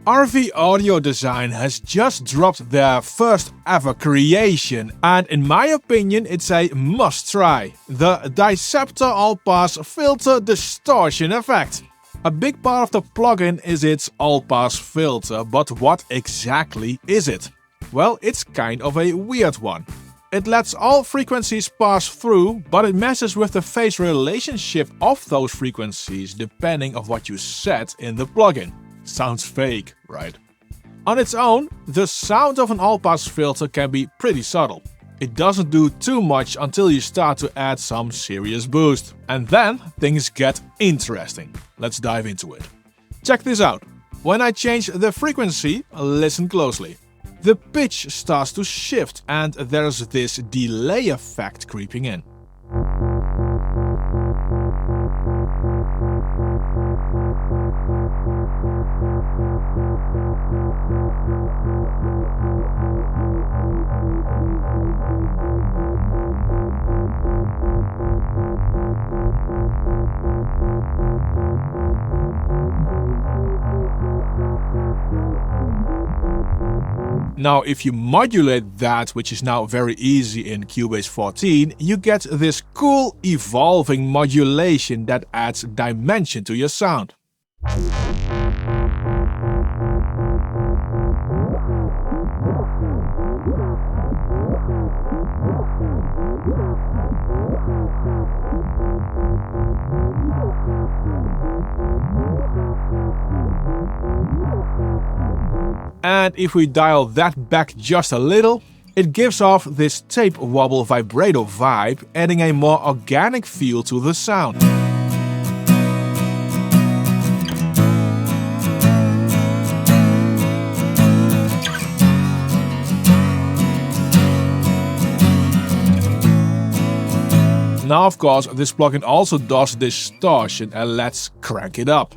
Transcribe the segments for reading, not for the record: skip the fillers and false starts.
RV Audio Design has just dropped their first ever creation, and in my opinion it's a must try. The Disseptor All Pass Filter Distortion effect. A big part of the plugin is its all pass filter, but what exactly is it? Well, it's kind of a weird one. It lets all frequencies pass through, but it messes with the phase relationship of those frequencies depending on what you set in the plugin. Sounds fake, right? On its own, the sound of an all-pass filter can be pretty subtle. It doesn't do too much until you start to add some serious boost. And then things get interesting. Let's dive into it. Check this out. When I change the frequency, listen closely. The pitch starts to shift and there's this delay effect creeping in. Now, if you modulate that, which is now very easy in Cubase 14, you get this cool evolving modulation that adds dimension to your sound. And if we dial that back just a little, it gives off this tape wobble vibrato vibe, adding a more organic feel to the sound. Now, of course, this plugin also does distortion, and let's crank it up.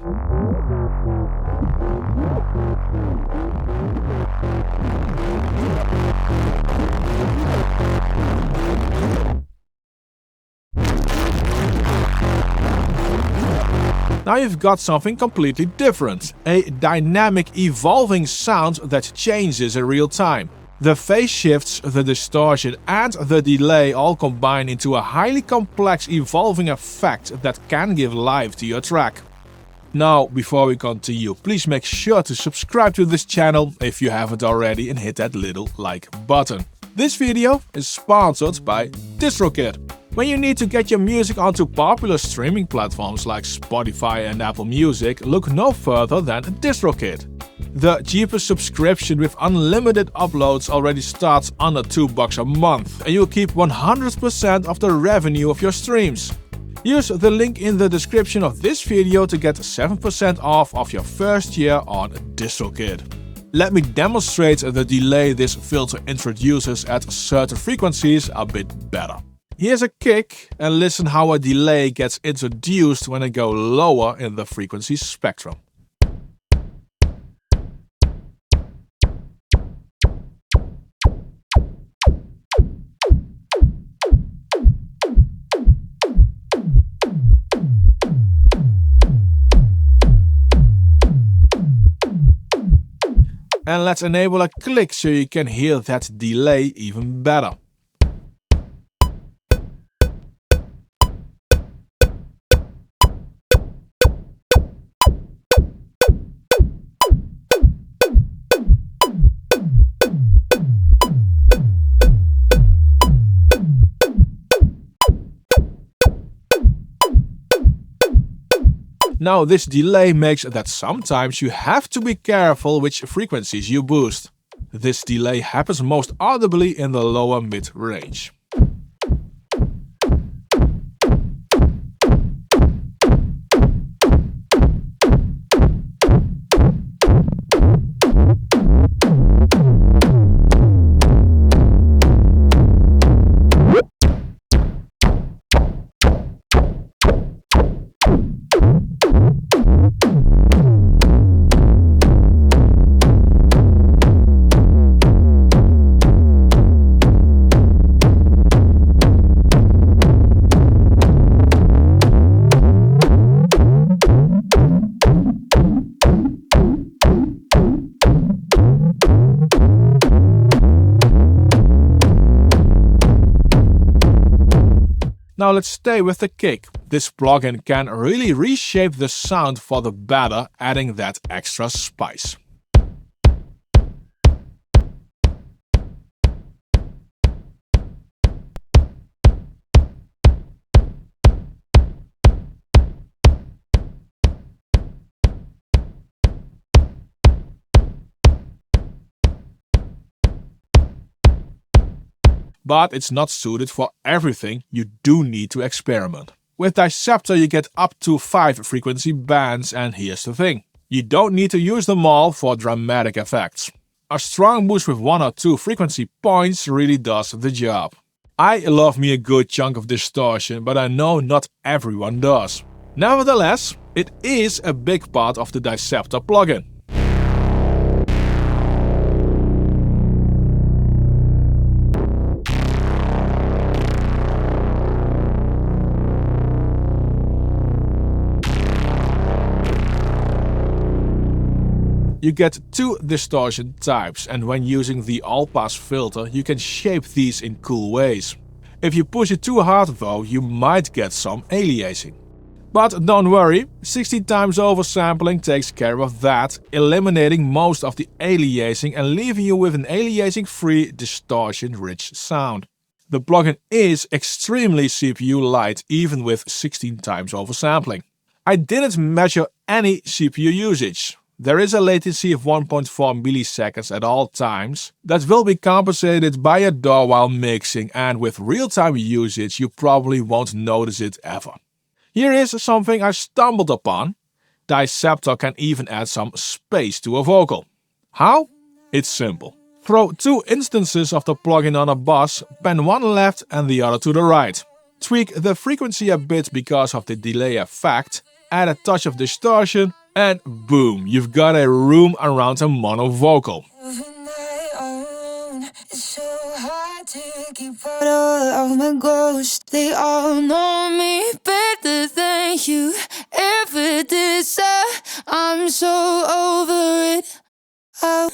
Now you've got something completely different, a dynamic evolving sound that changes in real time. The phase shifts, the distortion and the delay all combine into a highly complex evolving effect that can give life to your track. Now, before we continue, please make sure to subscribe to this channel if you haven't already and hit that little like button. This video is sponsored by DistroKid. When you need to get your music onto popular streaming platforms like Spotify and Apple Music, look no further than DistroKid. The cheapest subscription with unlimited uploads already starts under $2 a month, and you'll keep 100% of the revenue of your streams. Use the link in the description of this video to get 7% off of your first year on DistroKid. Let me demonstrate the delay this filter introduces at certain frequencies a bit better. Here's a kick, and listen how a delay gets introduced when I go lower in the frequency spectrum. And let's enable a click so you can hear that delay even better. Now, this delay makes that sometimes you have to be careful which frequencies you boost. This delay happens most audibly in the lower mid range. Now let's stay with the kick. This plugin can really reshape the sound for the better, adding that extra spice. But it's not suited for everything, you do need to experiment. With Disseptor you get up to 5 frequency bands, and here's the thing. You don't need to use them all for dramatic effects. A strong boost with 1 or 2 frequency points really does the job. I love me a good chunk of distortion, but I know not everyone does. Nevertheless, it is a big part of the Disseptor plugin. You get 2 distortion types, and when using the All Pass filter you can shape these in cool ways. If you push it too hard though, you might get some aliasing. But don't worry, 16 times oversampling takes care of that, eliminating most of the aliasing and leaving you with an aliasing-free, distortion-rich sound. The plugin is extremely CPU light even with 16 times oversampling. I didn't measure any CPU usage. There is a latency of 1.4 milliseconds at all times that will be compensated by a DAW while mixing, and with real-time usage you probably won't notice it ever. Here is something I stumbled upon. Disseptor can even add some space to a vocal. How? It's simple. Throw 2 instances of the plugin on a bus, pan one left and the other to the right. Tweak the frequency a bit because of the delay effect, add a touch of distortion, and boom, you've got a room around a mono vocal. It's so hard to keep out all of my ghosts. They all know me better than you ever did, so I'm so over it. Oh,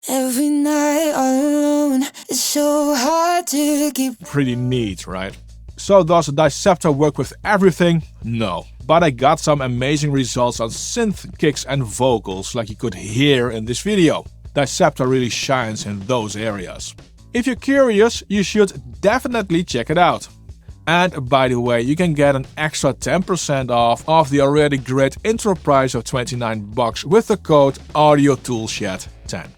every night all alone. It's so hard to keep. Pretty neat, right? So does Disseptor work with everything? No. But I got some amazing results on synth, kicks and vocals like you could hear in this video. Disseptor really shines in those areas. If you're curious, you should definitely check it out. And by the way, you can get an extra 10% off of the already great intro price of $29 with the code AudioToolshed10.